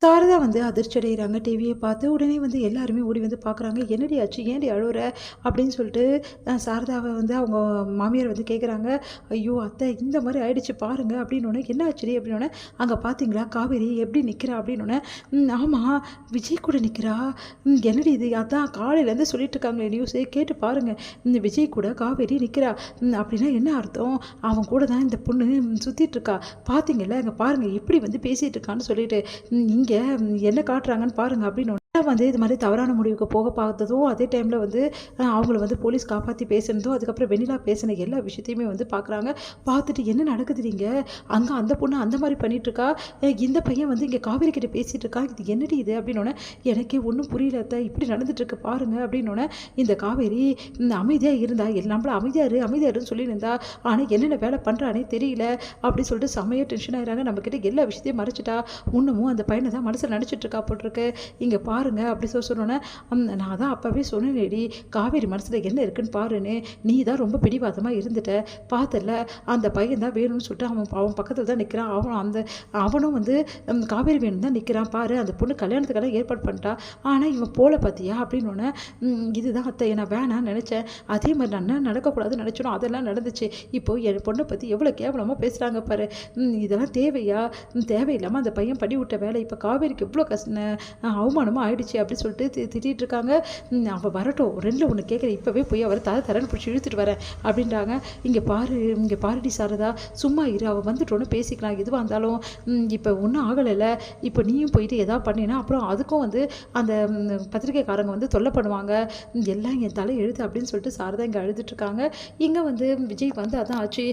சாரதா வந்து அதிர்ச்சி அடைகிறாங்க டிவியை பார்த்து. உடனே வந்து எல்லாருமே ஓடி வந்து பார்க்குறாங்க. என்னடி ஆச்சு, ஏன்டி அழுவுற அப்படின்னு சொல்லிட்டு சாரதாவை வந்து அவங்க மாமியார் வந்து கேட்குறாங்க. ஐயோ அத்தை, இந்த மாதிரி ஆயிடுச்சு பாருங்க அப்படின்னோடனே, என்ன ஆச்சுடி அப்படின்னோடனே, அங்கே பார்த்தீங்களா காவேரி எப்படி நிற்கிறா அப்படின்னோடனே, ஆமாம் விஜய் கூட நிற்கிறா. என்னடி இது, அதான் காலையிலேருந்து சொல்லிட்டு இருக்காங்களே நியூஸு, கேட்டு பாருங்க. இந்த விஜய் கூட காவேரி நிற்கிறா. அப்படின்னா என்ன அர்த்தம், அவன் கூட தான் இந்த பொண்ணு சுற்றிட்டு இருக்கா. பார்த்தீங்கல்ல, அங்கே பாருங்கள் எப்படி வந்து பேசிகிட்டு இருக்கான்னு சொல்லிட்டு, இங்கே என்ன காட்டுறாங்கன்னு பாருங்க அப்படின்னு வந்து இது மாதிரி தவறான முடிவுக்கு போக பார்த்ததும், அதே டைமில் வந்து அவங்கள வந்து போலீஸ் காப்பாற்றி பேசுனதும், அதுக்கப்புறம் வெண்ணிலா பேசின எல்லா விஷயத்தையுமே வந்து பார்க்குறாங்க. பார்த்துட்டு என்ன நடக்குது, நீங்கள் அங்கே அந்த பொண்ணு அந்த மாதிரி பண்ணிகிட்ருக்கா, இந்த பையன் வந்து இங்கே காவேரி கிட்ட பேசிகிட்டு இருக்கா, இது என்னடி இது அப்படின்னோடனே, எனக்கே ஒன்றும் புரியல அத்தை, இப்படி நடந்துட்டுருக்கு பாருங்க அப்படின்னோடனே, இந்த காவேரி அமைதியாக இருந்தா, நம்மள அமைதியாருன்னு சொல்லியிருந்தா, ஆனால் என்னென்ன வேலை பண்ணுறானே தெரியல அப்படின்னு சொல்லிட்டு செம்மையாக டென்ஷன் ஆகிறாங்க. நம்மக்கிட்ட எல்லா விஷயத்தையும் மறைச்சிட்டா, இன்னமும் அந்த பையனை தான் மனசில் நினச்சிட்டு இருக்கா போட்டிருக்கு, இங்கே பாருங்க அப்படி சொன்னோன்னே, நான் தான் அப்போவே சொன்னேன்டி, காவேரி மனசில் என்ன இருக்குன்னு பாருன்னு, நீ தான் ரொம்ப பிடிவாதமாக இருந்துட்ட, பார்த்தல அந்த பையன் தான் வேணும்னு சொல்லிட்டு அவன் பக்கத்தில் தான் நிற்கிறான், அவனும் வந்து காவேரி வேணும் தான் நிற்கிறான் பாரு, அந்த பொண்ணு கல்யாணத்துக்கெல்லாம் ஏற்பாடு பண்ணிட்டா, ஆனால் இவன் போல பார்த்தியா அப்படின்னோடனே, இதுதான் அத்தை நான் வேணான்னு நினச்சேன், அதே மாதிரி நான் நடக்கக்கூடாதுன்னு நினச்சோம், அதெல்லாம் நடந்துச்சு, இப்போது என் பொண்ணை பற்றி எவ்வளோ கேவலமாக பேசுகிறாங்க பாரு, இதெல்லாம் தேவையா, தேவையில்லாமல் அந்த பையன் பண்ணி விட்ட வேலை இப்போ காவேரிக்கு எவ்வளோ அவமானமாக ஆயிடுச்சு அப்படின்னு சொல்லிட்டு திட்டிகிட்டு இருக்காங்க. அவள் வரட்டும், ரெண்டில் ஒன்று கேட்குறேன், இப்போவே போய் அவர் தரன்னு பிடிச்சி இழுத்துட்டு வரேன் அப்படின்றாங்க. இங்கே பாருடி சாரதா, சும்மா இரு, அவள் வந்துட்டோன்னு பேசிக்கலாம், எதுவாக இருந்தாலும் இப்போ ஒன்றும் ஆகலைல்ல, இப்போ நீயும் போயிட்டு எதாவது பண்ணினா அப்புறம் அதுக்கும் வந்து அந்த பத்திரிக்கைக்காரங்க வந்து தொல்லை பண்ணுவாங்க, எல்லாம் என் தலை எழுது அப்படின்னு சொல்லிட்டு சாரதா இங்கே அழுதுட்டுருக்காங்க. இங்கே வந்து விஜய் வந்து அதான் ஆச்சு,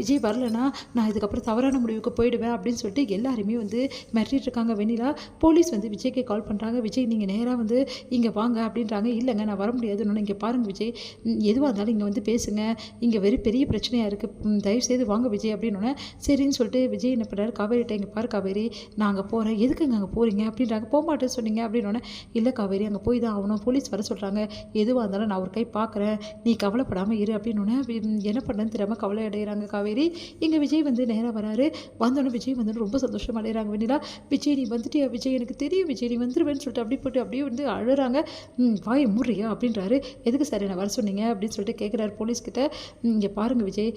விஜய் வரலன்னா நான் இதுக்கப்புறம் தவறான முடிவுக்கு போயிடுவேன் அப்படின்னு சொல்லிட்டு எல்லாருமே வந்து மிரட்டிட்டு இருக்காங்க. வெண்ணிலா போலீஸ் வந்து விஜய்க்கு கால் பண்ணுறாங்க. விஜய் நீங்கள் நேராக வந்து இங்கே வாங்க அப்படின்றாங்க. இல்லைங்க நான் வர முடியாதுன்னு, இங்கே பாருங்கள் விஜய், எதுவாக இருந்தாலும் இங்கே வந்து பேசுங்க, இங்கே பெரிய பிரச்சனையாக இருக்குது, தயவுசெய்து வாங்க விஜய் அப்படின்னோடனே, சரின்னு சொல்லிட்டு விஜய் என்ன பண்ணுறாரு, காவேரிட்ட இங்கே பாரு காவேரி, நான் அங்கே போகிறேன், எதுக்குங்க அங்கே போகிறீங்க அப்படின்றாங்க. போக மாட்டேன்னு சொன்னீங்க அப்படின்னோடனே, இல்லை காவேரி அங்கே போய் தான் ஆகணும், போலீஸ் வர சொல்கிறாங்க, எதுவாக இருந்தாலும் நான் ஒரு கை பார்க்குறேன், நீ கவலைப்படாமல் இரு அப்படின்னோடனே, என்ன பண்ணுன்னு தெரியாமல் கவலை அடைகிறாங்க காவேரி. இங்கே விஜய் வந்து நேராக வராரு. வந்தோடனே விஜய் வந்து ரொம்ப சந்தோஷம் அடைகிறாங்க. வெண்ணிலா, விஜய் நீ வந்துட்டியா விஜய், எனக்கு தெரியும் விஜய் நீ வந்துடுவேன்னு சொல்லிட்டு அப்படி போட்டு அப்படியே வந்து அழுறாங்க. வாயை மூடுறியா அப்படின்றாரு. எதுக்கு சார் என்ன வர சொன்னீங்க அப்படின்னு சொல்லிட்டு கேட்குறாரு போலீஸ்கிட்ட. இங்கே பாருங்கள் விஜய்,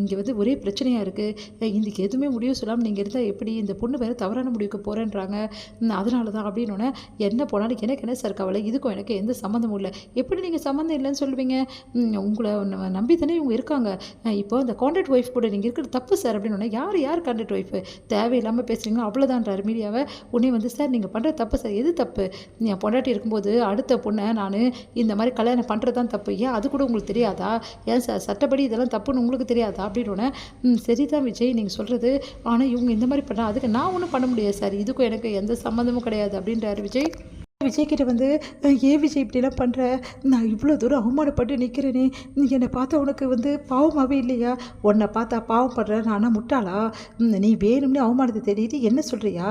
இங்கே வந்து ஒரே பிரச்சனையாக இருக்குது, இதுக்கு எதுவுமே முடிவு சொல்லாமல் நீங்கள் இருந்தால் எப்படி, இந்த பொண்ணு வேறு தவறான முடிவுக்கு போகிறேன்றாங்க, அதனால தான் அப்படின்னோடனே, என்ன போனாலும் எனக்கு என்ன சார் கவலை, இதுக்கும் எனக்கு எந்த சம்மந்தமும் இல்லை, எப்படி நீங்கள் சம்மந்தம் இல்லைன்னு சொல்லுவீங்க, உங்களை நம்பி தானே இவங்க இருக்காங்க, இப்போ அந்த கான்ட்ராக்ட் ஒய்ஃப் கூட நீங்கள் இருக்கிற தப்பு சார் அப்படின்னோடனே, யார் கான்ட்ராக்ட் ஒய்ஃபு, தேவையில்லாமல் பேசுகிறீங்களோ அவ்வளோதான்றாரு மீடியாவை. உடனே வந்து சார் நீங்கள் பண்ணுற தப்பு சார், எது தப்பு, என் பொண்டாட்டி இருக்கும்போது அடுத்த பொண்ணை நான் இந்த மாதிரி கல்யாணம் பண்ணுறது தான் தப்பு, ஏன் அது கூட உங்களுக்கு தெரியாதா, ஏன் சார் சட்டப்படி இதெல்லாம் தப்புன்னு உங்களுக்கு தெரியாதா அப்படின்னோடனே, சரி தான் விஜய் நீங்கள் சொல்கிறது, ஆனால் இவங்க இந்த மாதிரி பண்ணால் அதுக்கு நான் ஒன்றும் பண்ண முடியாது சார், இதுக்கும் எனக்கு எந்த சம்மந்தமும் கிடையாது அப்படின்றாரு விஜய். விஜய்கிட்ட வந்து, ஏன் விஜய் இப்படிலாம் பண்ணுற, நான் இவ்வளோ தூரம் அவமானப்பட்டு நிற்கிறேனே, என்னை பார்த்தா உனக்கு வந்து பாவமாகவே இல்லையா, உன்னை பார்த்தா பாவம் படுற நானா முட்டாளா, நீ வேணும்னே அவமானத்தை தேடிட்டு என்ன சொல்கிறியா,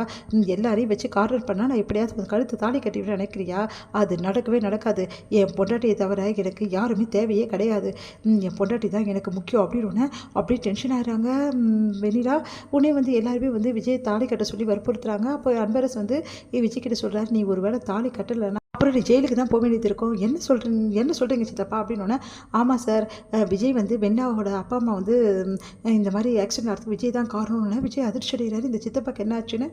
எல்லாரையும் வச்சு கார்னர் பண்ணால் நான் எப்படியாவது கழுத்து தாலி கட்டிவிட நினைக்கிறியா, அது நடக்கவே நடக்காது, என் பொண்டாட்டியை தவிர எனக்கு யாருமே தேவையே கிடையாது, என் பொண்டாட்டி தான் எனக்கு முக்கியம் அப்படின்னு அப்படியே டென்ஷன் ஆகிறாங்க வெண்ணிலா. உடனே வந்து எல்லாருமே வந்து விஜய் தாலி கட்ட சொல்லி வற்புறுத்துறாங்க. அப்போ அன்பரசு வந்து விஜய்கிட்ட சொல்கிறார், நீ ஒரு வேளை தாலி கட்டலைன்னா அப்புறம் நீ ஜெயிலுக்கு தான் போக வேண்டியது இருக்கும், என்ன சொல்கிறீங்க சித்தப்பா அப்படின்னோடனே, ஆமாம் சார், விஜய் வந்து வெண்ணாவோட அப்பா அம்மா வந்து இந்த மாதிரி ஆக்சிடென்ட் ஆகிறதுக்கு விஜய் தான் காரணம்னு விஜய் அதிர்ச்சி அடைகிறாரு. இந்த சித்தப்பாக்கு என்ன ஆச்சுன்னு